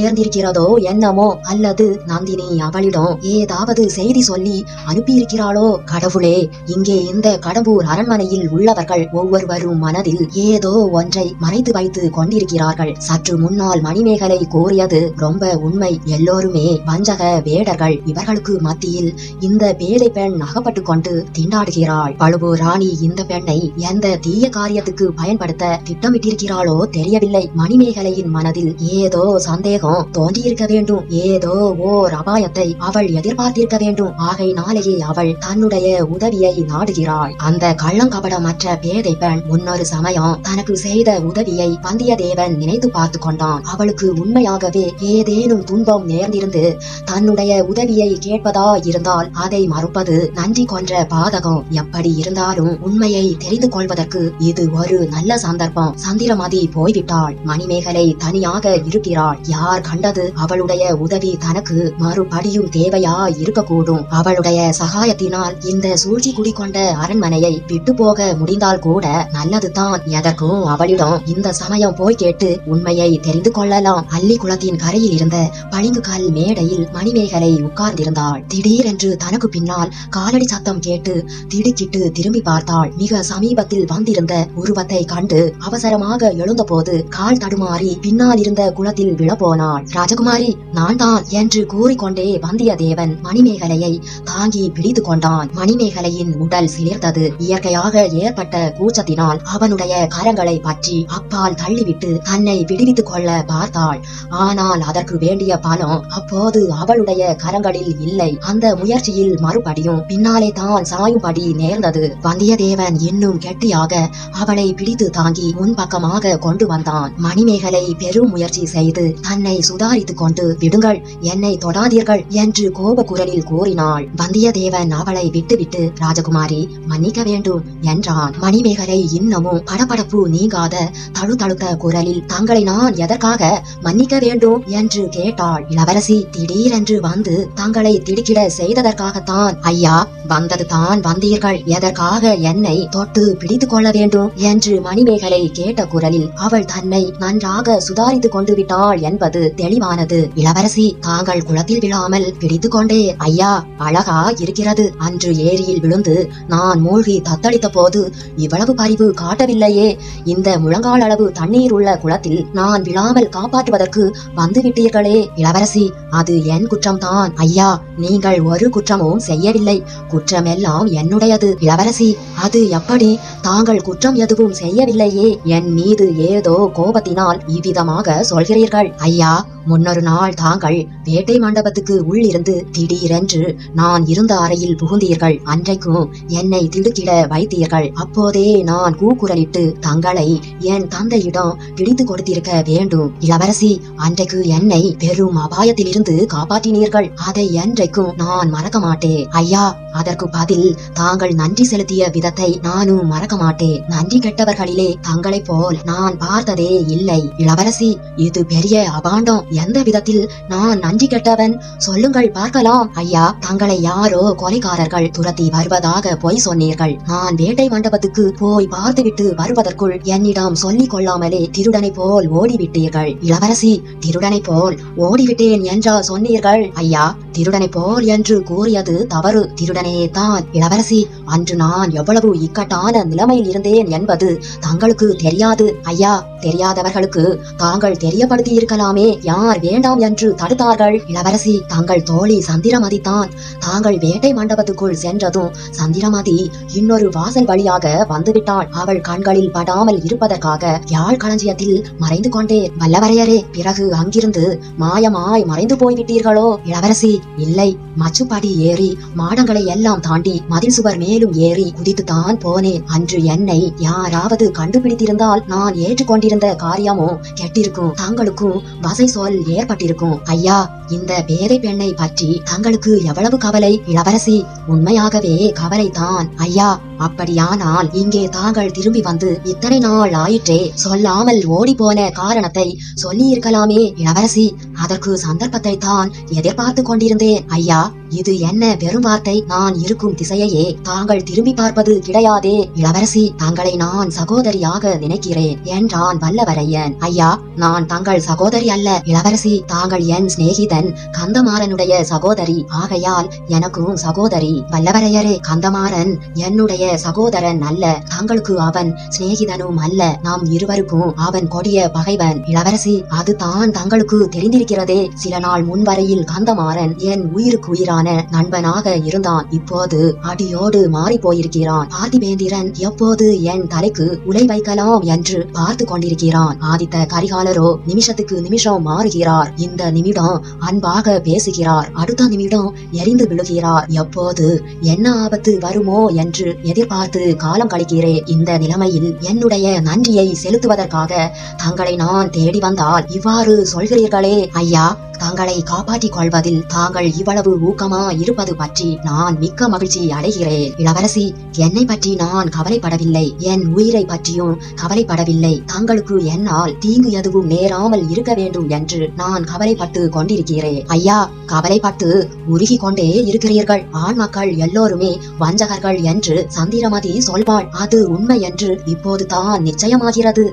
நேர்ந்திருக்கிறதோ என்னமோ, அல்லது நந்தினி அவளிடம் ஏதாவது செய்தி சொல்லி அனுப்பியிருக்கிறாளோ. கடவுளே, இங்கே இந்த கடம்பூர் அரண்மனையில் உள்ளவர்கள் ஒவ்வொருவரும் மனதில் ஏதோ ஒன்றை மறைத்து வைத்து கொண்டிருக்கிறார்கள். சற்று முன்னால் மணிமேகலை கூறியது ரொம்ப உண்மை. எல்லோருமே வஞ்சக வேடர்கள். இவர்களுக்கு மத்தியில் இந்த பேதை பெண் அகப்பட்டு கொண்டு திண்டாடுகிறாள். பழுவூர் ராணி இந்த பெண்ணை எந்த தீய காரியத்துக்கு பயன்படுத்த திட்டமிட்டிருக்கிறாளோ தெரியவில்லை. மணிமேகலையின் மனதில் ஏதோ சந்தேகம் தோன்றியிருக்க வேண்டும். ஏதோ ஓர் அபாயத்தை அவள் எதிர்பார்த்திருக்க வேண்டும். ஆகையினாலேயே அவள் தன்னுடைய உதவியை நாடுகிறாள். அந்த கள்ளங்கபடமற்ற பேதை பெண் முன்னொரு சமயம் தனக்கு செய்த உதவியை வந்தியத்தேவன் நினைத்து பார்த்து கொண்டான். அவளுக்கு உண்மையாகவே ஏதேனும் துன்பம் நேர்ந்திருந்து தன்னுடைய உதவியை கேட்பதா இருந்தால் அதை மறுப்பது நன்றி கொன்ற பாதகம். எப்படி இருந்தாலும் உண்மையை தெரிந்து கொள்வதற்கு இது ஒரு நல்ல சந்தர்ப்பம். சந்திரமதி போய்விட்டாள். மணிமேகலை தனியாக இருக்கிறாள். யார் கண்டது அவளுடைய உதவி தனக்கு மறுபடியும் தேவையா இருக்கக்கூடும். அவளுடைய சகாயத்தினால் இந்த சூழ்ச்சி குடிக்கொண்ட அரண்மனையை விட்டு போக முடிந்தால் கூட நல்லதுதான். எதற்கும் அவளிடம் இந்த சமயம் போய் கேட்டு உண்மையை தெரிந்து கொள்ளலாம். அள்ளி குளத்தின் கரையில் இருந்த பளிங்கு கல் மேடையில் மணிமேகலை உட்கார்ந்திருந்தாள். திடீரென்று தனக்கு பின்னால் காலடி சத்தம் கேட்டு திடுக்கிட்டு திரும்பி பார்த்தாள். மிக சமீபத்தில் வந்திருந்த உருவத்தை கண்டு அவசரமாக எழுந்தபோது கால் தடுமாறி பின்னால் இருந்த குளத்தில் விழப்போனாள். ராஜகுமாரி, நான் தான் என்று கூறிக்கொண்டே வந்தியத்தேவன் மணிமேகலையை தாங்கி பிடித்து கொண்டான். மணிமேகலையின் உடல் சிலிர்த்தது. இயற்கையாக ஏற்பட்ட கூச்சத்தினால் அவனுடைய கரங்களை பற்றி அப்பால் தள்ளிவிட்டு தன்னை விடுவித்துக் கொள்ள பார்த்தாள். ஆனால் அதற்கு வேண்டிய பலம் அப்போது அவளுடைய கரங்களில் இல்லை. அந்த முயற்சியில் மறுபடியும் பின்னாலே தான் சாயும்படி நேர்ந்தது. வந்தியத்தேவன் இன்னும் கெட்டியாக அவளை பிடித்து தாங்கி முன்பக்கமாக கொண்டு வந்தான். மணிமேகலை பெரும் முயற்சி செய்து தன்னை சுதாரித்துக் கொண்டு, விடுங்கள், என்னை தொடாதீர்கள் என்று கோப குரலில் கூறினாள். வந்தியத்தேவன் அவளை விட்டுவிட்டு, ராஜகுமாரி, மன்னிக்க வேண்டும் என்றான். மணிமேகலை இன்னமும் படபடப்பு நீங்காத தழுதழுத்த குரலில், தங்களை நான் எதற்காக மன்னிக்க வேண்டும் என்று கேட்டாள். இளவரசி, திடீரென்று வந்து தங்களை திடுக்கிட செய்ததற்காகத்தான். ஐயா, வந்தது தான் வந்தீர்கள், எதற்காக என்னை தொட்டு பிடித்துக் கொள்ள வேண்டும் என்று மணிமேகலை கேட்ட குரலில் அவள் தன்னை நன்றாக சுதாரித்துக் கொண்டு விட்டாள் என்பது தெளிவானது. இளவரசி, தாங்கள் குளத்தில் விழாமல் பிடித்துக் கொண்டே. ஐயா, அழகா இருக்கிறது. அன்று ஏரியில் விழுந்து நான் மூழ்கி தத்தளித்த போது இவ்வளவு பரிவு காட்டவில்லையே. இந்த முழங்கால் அளவு தண்ணீர் உள்ள குளத்தில் நான் விழாமல் காப்பாற்றுவதற்கு வந்துவிட்டீர்களே. இளவரசி, அது என் குற்றம்தான். ஐயா, நீங்கள் ஒரு குற்றமும் செய்யவில்லை. குற்றமெல்லாம் என்னுடையது. இளவரசி, அது எப்படி? தாங்கள் குற்றம் எதுவும் செய்யவில்லையே. என் மீது ஏதோ கோபத்தினால் இவ்விதமாக சொல்கிறீர்கள். ஐயா, முன்னொரு நாள் தாங்கள் வேட்டை மண்டபத்துக்கு உள்ளிருந்து திடீரென்று நான் இருந்த அறையில் புகுந்தீர்கள். அன்றைக்கும் என்னை திடுக்கிட வைத்தீர்கள். அப்போதே நான் கூக்குரலிட்டு தங்களை என் தந்தையிடம் பிடித்து கொடுத்திருக்க வேண்டும். இளவரசி, அன்றைக்கு என்னை பெரும் அபாயத்திலிருந்து காப்பாற்றினீர்கள். அதை என்றைக்கும் நான் மறக்க மாட்டேன். ஐயா, அதற்கு பதில் தாங்கள் நன்றி செலுத்திய விதத்தை நானும் மறக்க மாட்டேன். நன்றி கெட்டவர்களிலே தங்களைப் போல் நான் பார்த்ததே இல்லை. இளவரசி, இது பெரிய அபாண்டம். எந்த விதத்தில் நான் நன்றி கெட்டவன்? சொல்லுங்கள் பார்க்கலாம். ஐயா, தங்களை யாரோ கொலைகாரர்கள் துரத்தி வருவதாக பொய் சொன்னீர்கள். நான் வேட்டை மண்டபத்துக்கு போய் பார்த்துவிட்டு வருவதற்குள் என்னிடம் சொல்லிக் கொள்ளாமலே திருடனை போல் ஓடிவிட்டீர்கள். இளவரசி, திருடனை போல் ஓடிவிட்டேன் என்றா சொன்னீர்கள்? ஐயா, திருடனை போல் என்று கூறியது தவறு. திருடனே தான். இளவரசி, அன்று நான் எவ்வளவு இக்கட்டான நிலைமையில் இருந்தேன் என்பது தங்களுக்கு தெரியாது. ஐயா, தெரியாதவர்களுக்கு தாங்கள் தெரியப்படுத்தி இருக்கலாமே. யார் வேண்டாம் என்று தடுத்தார்கள்? இளவரசி, தங்கள் தோழி சந்திரமதி தான். தாங்கள் வேட்டை மண்டபத்துக்குள் சென்றதும் சந்திரமதி இன்னொரு வாசல் வழியாக வந்துவிட்டாள். அவள் கண்களில் படாமல் இருப்பதற்காக யாழ் களஞ்சியத்தில் மறைந்து கொண்டேன். வல்லவரையரே, பிறகு அங்கிருந்து மாயமாய் மறைந்து போய்விட்டீர்களோ? இளவரசி, இல்லை, மச்சுப்படி ஏறி மாடங்களை எல்லாம் தாண்டி மதில் சுவர் மேலும் ஏறி குதித்துத்தான் போனேன். அன்று என்னை யாராவது கண்டுபிடித்திருந்தால் நான் ஏற்றுக்கொண்டிருந்த காரியமோ கெட்டிருக்கும். தங்களுக்கும் வசை சொல் ஏற்பட்டிருக்கும். ஐயா, இந்த பேதை பெண்ணை பற்றி தங்களுக்கு எவ்வளவு கவலை? இளவரசி, உண்மையாகவே கவலைதான். ஐயா, அப்படியானால் இங்கே தாங்கள் திரும்பி வந்து இத்தனை நாள் ஆயிற்றே, சொல்லாமல் ஓடி போன காரணத்தை சொல்லி இருக்கலாமே இளவரசி. அதற்கு சந்தர்ப்பத்தை தான் எதிர்பார்த்து கொண்டிருந்தேன். ஐயா, இது என்ன வெறும் வார்த்தை? நான் இருக்கும் திசையையே தாங்கள் திரும்பி பார்ப்பது கிடையாதே இளவரசி. தங்களை நான் சகோதரியாக நினைக்கிறேன் என்றான் வல்லவரையன். ஐயா, நான் தங்கள் சகோதரி அல்ல இளவரசி. தாங்கள் என் சிநேகிதன் கந்தமாறனுடைய சகோதரி. ஆகையால் எனக்கும் சகோதரி. வல்லவரையரே, கந்தமாறன் என்னுடைய சகோதரன் அல்ல. தங்களுக்கு அவன் சிநேகிதனும் அல்ல. நாம் இருவருக்கும் அவன் கொடிய பகைவன் இளவரசி. அது தான் தங்களுக்கு தெரிந்திருக்கிறதே. சில நாள் முன்வரையில் கந்தமாறன் என் உயிருக்கு உயிரான நண்பனாக இருந்தான். இப்போது அடியோடு மாறி போயிருக்கிறான். பார்த்திபேந்திரன் எப்போது என் தலைக்கு உலை வைக்கலாம் என்று பார்த்து கொண்டிருக்கிறான். ஆதித்த கரிகாலரோ நிமிஷத்துக்கு நிமிஷம் மாறுகிறார். இந்த நிமிடம் அன்பாக பேசுகிறார், அடுத்த நிமிடம் எரிந்து விழுகிறார். எப்போது என்ன ஆபத்து வருமோ என்று எதிர்பார்த்து காலம் கழிக்கிறேன். இந்த நிலைமையில் என்னுடைய நன்றியை செலுத்துவதற்காக தங்களை நான் தேடி வந்தால் இவ்வாறு சொல்கிறீர்களே ஐயா. தங்களை காப்பாற்றிக் கொள்வதில் தாங்கள் இவ்வளவு ஊக்கமா இருப்பது பற்றி நான் மிக்க மகிழ்ச்சி அடைகிறேன் இளவரசி. என்னை பற்றி நான் கவலைப்படவில்லை, என் உயிரை பற்றியும் கவலைப்படவில்லை. தங்களுக்கு என்னால் தீங்கு எதுவும் நேராமல் இருக்க வேண்டும் என்று நான் கவலைப்பட்டு கொண்டிருக்கிறேன். ஐயா, கவலைப்பட்டு உருகி கொண்டே இருக்கிறீர்கள். ஆண் மக்கள் எல்லோருமே வஞ்சகர்கள் என்று சந்திரமதி சொல்வாள். அது உண்மை என்று இப்போது தான் நிச்சயமாகிறது.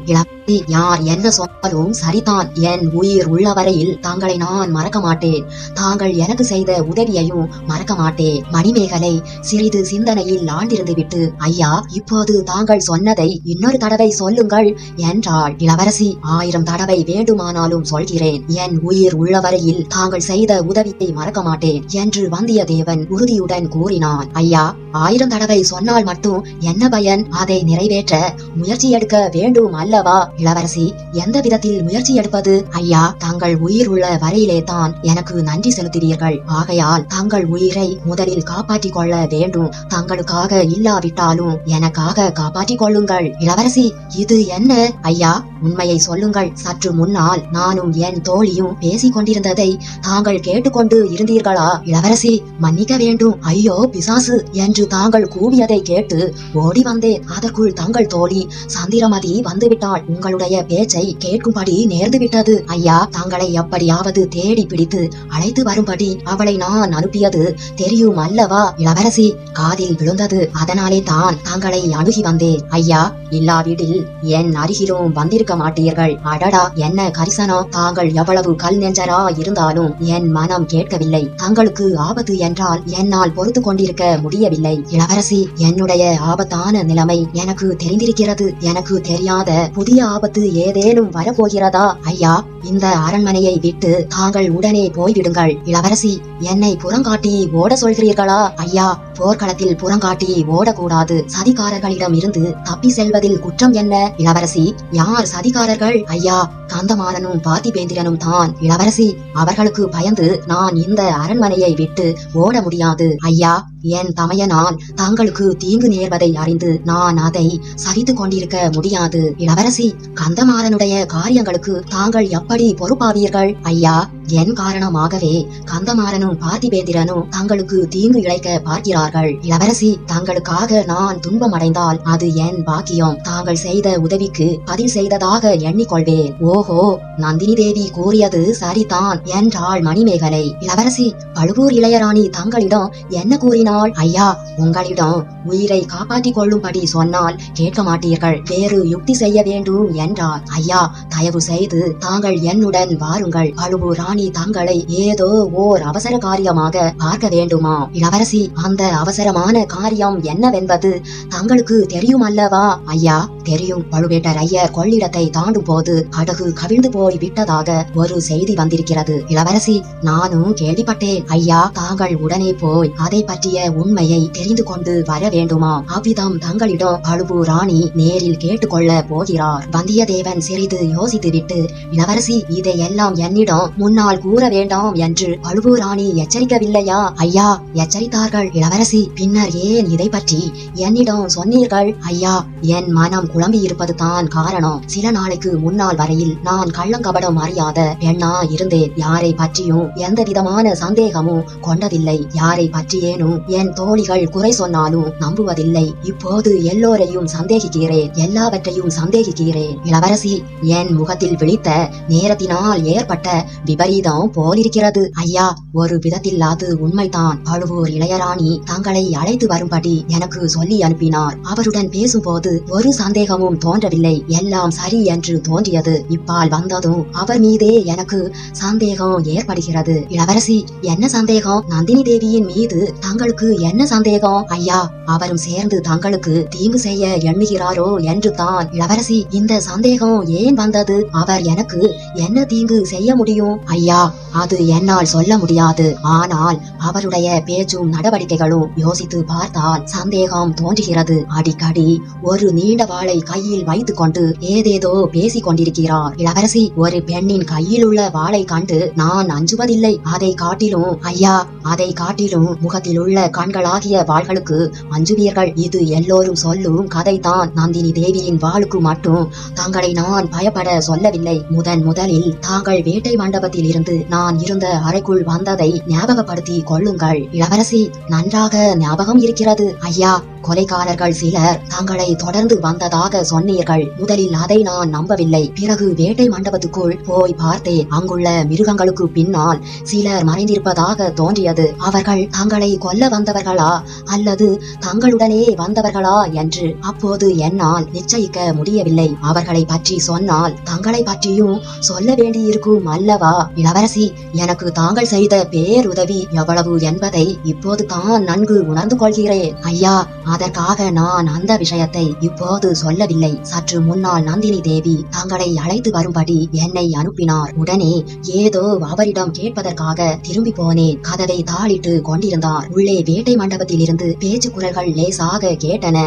யார் என்ன சொன்னாலும் சரிதான். என் உயிர் உள்ளவரையில் தங்களை நான் மறக்க மாட்டேன். தாங்கள் எனக்கு செய்த உதவியையும் மறக்க மாட்டேன். மணிமேகலை சிறிது சிந்தனையில் ஆழ்ந்திருந்து விட்டு, ஐயா, இப்போது தாங்கள் சொன்னதை இன்னொரு தடவை சொல்லுங்கள் என்றாள். இளவரசி, 1000 தடவை வேண்டுமானாலும் சொல்கிறேன். என் உயிர் உள்ளவரையில் தாங்கள் செய்த உதவியை மறக்க மாட்டேன் என்று வந்தியத்தேவன் உறுதியுடன் கூறினான். ஐயா, 1000 தடவை சொன்னால் மட்டும் என்ன பயன்? அதை நிறைவேற்ற முயற்சி எடுக்க வேண்டும் அல்லவா இளவரசி? எந்த விதத்தில் முயற்சி எடுப்பது? ஐயா, தங்கள் உயிர் உள்ள வரையிலே தான் எனக்கு நன்றி செலுத்துவீர்கள். ஆகையால் தங்கள் உயிரை முதலில் காப்பாற்றிக் கொள்ள வேண்டும். தங்களுக்காக இல்லாவிட்டாலும் எனக்காக காப்பாற்றிக் கொள்ளுங்கள் இளவரசி. இது என்ன? ஐயா, உண்மையை சொல்லுங்கள். சற்று முன்னால் நானும் என் தோழியும் பேசிக் கொண்டிருந்ததை தாங்கள் கேட்டுக்கொண்டு இருந்தீர்களா இளவரசி? மன்னிக்க வேண்டும். ஐயோ பிசாசு என்று தாங்கள் கூவியதை கேட்டு ஓடி வந்தேன். அதற்குள் தங்கள் தோழி சந்திரமதி வந்துவிட்டாள். உங்களுடைய பேச்சை கேட்கும்படி நேர்ந்து விட்டது. ஐயா, தங்களை எப்படியாவது தேடி பிடித்து அழைத்து வரும்படி அவளை நான் அனுப்பியது தெரியும் அல்லவா இளவரசி? காதில் விழுந்தது. அதனாலே தான் தங்களை அணுகி வந்தேன். ஐயா, இல்லாவிடில் என் அருகிலும் வந்திருக்க மாட்டீர்கள். அடடா, என்ன கரிசனம்! தாங்கள் எவ்வளவு கல் நெஞ்சரா இருந்தாலும் என் மனம் கேட்கவில்லை. தங்களுக்கு ஆபத்து என்றால் என்னால் பொறுத்து கொண்டிருக்க முடியவில்லை இளவரசி. என்னுடைய ஆபத்தான நிலைமை எனக்கு தெரிந்திருக்கிறது. எனக்கு தெரியாத புதிய ஆபத்து ஏதேனும் வரப்போகிறதா? ஐயா, இந்த அரண்மனையை விட்டு தாங்கள் உடனே போய்விடுங்கள் இளவரசி. என்னை புறங்காட்டி ஓட சொல்கிறீர்களா? ஐயா, போர்க்களத்தில் புறங்காட்டி ஓடக்கூடாது. சதிகாரர்களிடம் இருந்து தப்பி செல்வதில் குற்றம் என்ன இளவரசி? யார் சதிகாரர்கள்? ஐயா, கந்தமாறனும் பார்த்திபேந்திரனும் தான் இளவரசி. அவர்களுக்கு பயந்து நான் இந்த அரண்மனையை விட்டு ஓட முடியாது. ஐயா, என் தமையனால் தங்களுக்கு தீங்கு நேர்வதை அறிந்து நான் அதை சகித்துக் கொண்டிருக்க முடியாது இளவரசி. கந்தமாறனுடைய காரியங்களுக்கு தாங்கள் எப்படி பொறுப்பாவீர்கள்? ஐயா, என் காரணமாகவே கந்தமாறனும் பார்த்திபேந்திரனும் தங்களுக்கு தீங்கு இழைக்க பார்க்கிறார்கள் இளவரசி. தங்களுக்காக நான் துன்பம் அடைந்தால் அது என் பாக்கியம். தாங்கள் செய்த உதவிக்கு பதில் செய்ததாக எண்ணிக்கொள்வேன். ஓஹோ, நந்தினி தேவி கூறியது சரிதான் என்றாள் மணிமேகலை. இளவரசி, பழுவூர் இளையராணி தங்களிடம் என்ன கூறினாள்? ஐயா, உங்களிடம் உயிரை காப்பாற்றிக் கொள்ளும்படி சொன்னால் கேட்க மாட்டீர்கள். வேறு யுக்தி செய்ய வேண்டும் என்றார். ஐயா, தயவு செய்து தாங்கள் என்னுடன் வாருங்கள். பழுவூர் ராணி தங்களை ஏதோ ஓர் அவசர காரியமாக பார்க்க வேண்டுமா இளவரசி? அந்த அவசரமான காரியம் என்னவென்பது தங்களுக்கு தெரியும் அல்லவா? ஐயா, தெரியும். பழுவேட்டரையர் கொள்ளிடத்தை தாண்டும் போது படகு கவிழ்ந்து போய் விட்டதாக ஒரு செய்தி வந்திருக்கிறது இளவரசி. நானும் கேள்விப்பட்டேன். ஐயா, தாங்கள் உடனே போய் அதை பற்றிய உண்மையை தெரிந்து கொண்டு வர வேண்டுமா? அவ்விதம் தங்களிடம் பழுவூர் ராணி நேரில் கேட்டுக்கொள்ள போகிறார். வந்தியத்தேவன் சிறிது யோசித்துவிட்டு, இளவரசி, இதையெல்லாம் என்னிடம் முன்னால் கூற வேண்டாம் என்று பழுவூர் ராணி எச்சரிக்கவில்லையா? ஐயா, எச்சரித்தார்கள் இளவரசி. பின்னர் ஏன் இதை பற்றி என்னிடம் சொன்னீர்கள்? ஐயா, என் மனம் குழம்பியிருப்பது தான் காரணம். சில நாளைக்கு முன்னால் வரையில் நான் கள்ளங்கபடம் அறியாத பெண்ணா இருந்தேன். யாரை பற்றியும் எந்த விதமான சந்தேகமும் கொண்டதில்லை. யாரை பற்றியேனும் என் தோழிகள் குறை சொன்னாலும் நம்புவதில்லை. இப்போது எல்லோரையும் சந்தேகிக்கிறேன், எல்லாவற்றையும் சந்தேகிக்கிறேன். இளவரசி, என் முகத்தில் விழித்த நேரத்தினால் ஏற்பட்ட விபரீதம் போலிருக்கிறது. ஐயா, ஒரு விதத்தில் அது உண்மைதான். பழுவூர் இளையராணி தங்களை அழைத்து வரும்படி எனக்கு சொல்லி அனுப்பினார். அவருடன் பேசும்போது ஒரு சந்தேகமும் தோன்றவில்லை. எல்லாம் சரி என்று தோன்றியது. இப்பால் வந்ததும் அவர் மீதே எனக்கு சந்தேகம் ஏற்படுகிறது. இளவரசி, என்ன சந்தேகம்? நந்தினி தேவியின் மீது தங்களுக்கு என்ன சந்தேகம்? ஐயா, அவரும் சேர்ந்து தங்களுக்கு தீங்கு செய்ய எண்ணுகிறாரோ என்று தான். இளவரசி, இந்த சந்தேகம் ஏன் வந்தது? அவர் எனக்கு என்ன தீங்கு செய்ய முடியும்? ஐயா, அது என்னால் சொல்ல முடியாது. ஆனால் அவருடைய பேச்சும் நடவடிக்கைகளும் யோசித்து பார்த்தால் சந்தேகம் தோன்றுகிறது. அடிக்கடி ஒரு நீண்ட வாளை கையில் வைத்துக் கொண்டு ஏதேதோ பேசிக் கொண்டிருக்கிறார். இளவரசி, ஒரு பெண்ணின் கையில் உள்ள வாளை கண்டு நான் அஞ்சுவதில்லை. அதை காட்டிலும் ஐயா, அதை காட்டிலும் முகத்தில் உள்ள கண்களாகிய வாள்களுக்கு அஞ்சுவீர்கள். இது எல்லோரும் சொல்லும் கதைதான். நந்தினி தேவியின் வாளுக்கு மட்டும் தங்களை நான் பயப்பட சொல்லவில்லை. முதலில் தாங்கள் வேட்டை மண்டபத்தில் இருந்து நான் இருந்த அறைக்குள் வந்ததை ஞாபகப்படுத்தி கொள்ளுங்கள். இளவரசி, நன்றாக ஞாபகம் இருக்கிறது. ஐயா, கொலைகாரர்கள் சிலர் தங்களை தொடர்ந்து வந்ததாக சொன்னீர்கள். முதலில் அதை நான் நம்பவில்லை. பிறகு வேட்டை மண்டபத்துக்குள் போய் பார்த்தேன். அங்குள்ள மிருகங்களுக்கு பின்னால் சிலர் மறைந்திருப்பதாக தோன்றியது. அவர்கள் தங்களை கொல்ல வந்தவர்களா அல்லது தங்களுடனே வந்தவர்களா என்று அப்போது என்னால் நிச்சயிக்க முடியவில்லை. அவர்களை பற்றி சொன்னால் தங்களை பற்றியும் சொல்ல வேண்டியிருக்கும் அல்லவா? இளவரசி, எனக்கு தாங்கள் செய்த பேருதவி எவ்வளவு என்பதை இப்போது தான் நன்கு உணர்ந்து கொள்கிறேன். ஐயா, அதற்காக நான் அந்த விஷயத்தை இப்போது சொல்லவில்லை. சற்று முன்னால் நந்தினி தேவி தங்களை அழைத்து வரும்படி என்னை அனுப்பினார். உடனே ஏதோ அவரிடம் கேட்பதற்காக திரும்பி போனேன். கதவை தாளிட்டு கொண்டிருந்தார். உள்ளே வேட்டை மண்டபத்தில் இருந்து பேச்சு குரல்கள் லேசாக கேட்டன.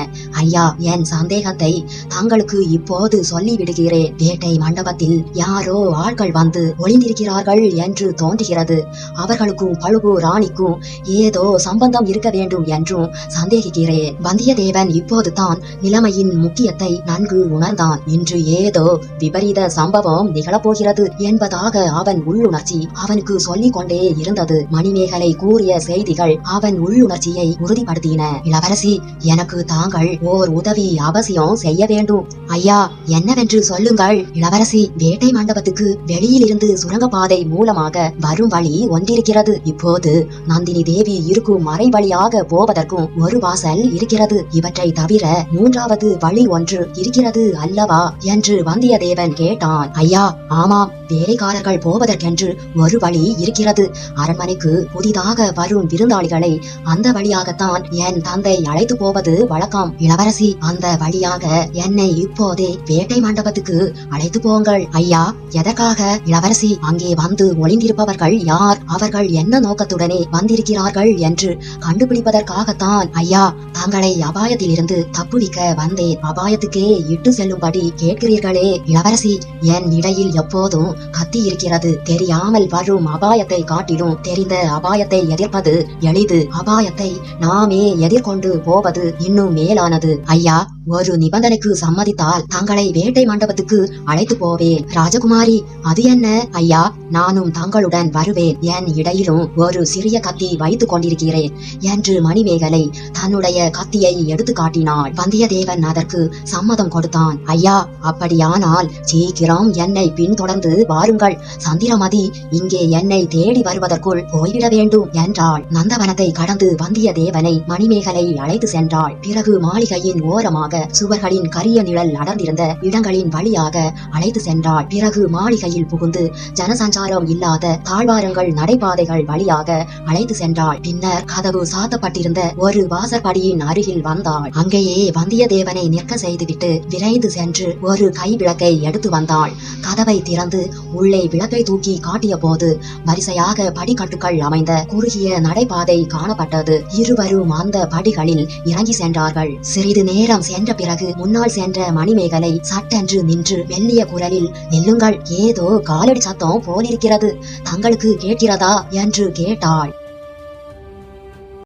ஐயா, என் சந்தேகத்தை தங்களுக்கு இப்போது சொல்லி விடுகிறேன். வேட்டை மண்டபத்தில் யாரோ ஆட்கள் வந்து ஒளிந்திருக்கிறார்கள் என்று தோன்றுகிறது. அவர்களுக்கும் பழுவூர் ராணிக்கும் ஏதோ சம்பந்தம் இருக்க வேண்டும் என்றும் சந்தேகிக்கிறேன். வந்தியத்தேவன் இப்போதுதான் நிலைமையின் முக்கியத்தை நன்கு உணர்ந்தான். இன்று ஏதோ விபரீத சம்பவம் நிகழப்போகிறது என்பதாக அவன் உள்ளுணர்ச்சி அவனுக்கு சொல்லிக் கொண்டே இருந்தது. மணிமேகலை கூறிய செய்திகள் அவன் உள்ளுணர்ச்சியை உறுதிப்படுத்தின. இளவரசி, எனக்கு தாங்கள் ஓர் உதவி அவசியம் செய்ய வேண்டும். ஐயா, என்னவென்று சொல்லுங்கள். இளவரசி, வேட்டை மண்டபத்துக்கு வெளியில் இருந்து சுரங்கப்பாதை மூலமாக வரும் வழி ஒன்றிருக்கிறது. இப்போது நந்தினி தேவி இருக்கும் மறை வழியாக போவதற்கும் ஒரு வாசல் இருக்கிறது. இவற்றை தவிர மூன்றாவது வழி ஒன்று இருக்கிறது அல்லவா என்று வந்தியத்தேவன் கேட்டான். ஐயா, ஆமாம், வேலைக்காரர்கள் போவதற்கென்று ஒரு வழி இருக்கிறது. அரண்மனைக்கு புதிதாக வரும் விருந்தாளிகளை அந்த வழியாகத்தான் என் தந்தை அழைத்து போவது வழக்கம். இளவரசி, அந்த வழியாக என்னை இப்போதே வேட்டை மண்டபத்துக்கு அழைத்து போங்கள். ஐயா, எதற்காக? இளவரசி, அங்கே வந்து ஒளிந்திருப்பவர்கள் யார்? அவர்கள் என்ன நோக்கத்துடனே வந்திருக்கிறார்கள் என்று கண்டுபிடிப்பதற்காகத்தான். ஐயா, தங்களை அபாயத்தில் இருந்து தப்புவிக்க வந்தேன். அபாயத்துக்கே இட்டு செல்லும்படி கேட்கிறீர்களே. இளவரசி, என் இடையில் எப்போதும் கத்தி இருக்கிறது. தெரியாமல் வரும் அபாயத்தை காட்டிலும் தெரிந்த அபாயத்தை எதிர்ப்பது எளிது. அபாயத்தை நாமே எதிர்கொண்டு போவது இன்னும் மேலானது. ஐயா, ஒரு நிபந்தனைக்கு சம்மதித்தால் தங்களை வேட்டை மண்டபத்துக்கு அழைத்து போவேன். ராஜகுமாரி, அது என்ன? ஐயா, நானும் தங்களுடன் வருவேன். என் இடையிலும் ஒரு சிறிய கத்தி வைத்துக் கொண்டிருக்கிறேன் என்று மணிமேகலை தன்னுடைய கத்தியை எடுத்து காட்டினாள். வந்தியத்தேவன் அதற்கு சம்மதம் கொடுத்தான். ஐயா, அப்படியானால் சீக்கிரம் என்னை பின்தொடர்ந்து வாருங்கள். சந்திரமதி இங்கே என்னை தேடி வருவதற்குள் போய்விட வேண்டும் என்றாள். நந்தவனத்தை கடந்து வந்தியத்தேவனை மணிமேகலை அழைத்து சென்றாள். பிறகு மாளிகையின் ஓரமாக சுவர்களின் கரிய நிழல் அடர்ந்திருந்த இடங்களின் வழியாக அழைத்து சென்றாள். பிறகு மாளிகையில் புகுந்து ஜனசஞ்சாரம் இல்லாத தாழ்வாரங்கள் நடைபாதைகள் வழியாக அழைத்து சென்றாள். பின்னர் கதவு சாத்தப்பட்டிருந்த ஒரு வாசற்படியின் அருகில் வந்தாள். அங்கேயே வந்தியத்தேவனை நிற்க செய்துவிட்டு விரைந்து சென்று ஒரு கை விளக்கை எடுத்து வந்தாள். கதவை திறந்து உள்ளே விளக்கை தூக்கி காட்டிய போது வரிசையாக படிக்கட்டுகள் அமைந்த குறுகிய நடைபாதை காணப்பட்டது. இருவரும் அந்த படிகளில் இறங்கி சென்றார்கள். சிறிது நேரம் சென்ற பிறகு முன்னால் சென்ற மணிமேகலை சட்டென்று நின்று மெல்லிய குரலில், நில்லுங்கள், ஏதோ காலடி சத்தம் போலிருக்கிறது, தங்களுக்கு கேட்கிறதா என்று கேட்டாள்.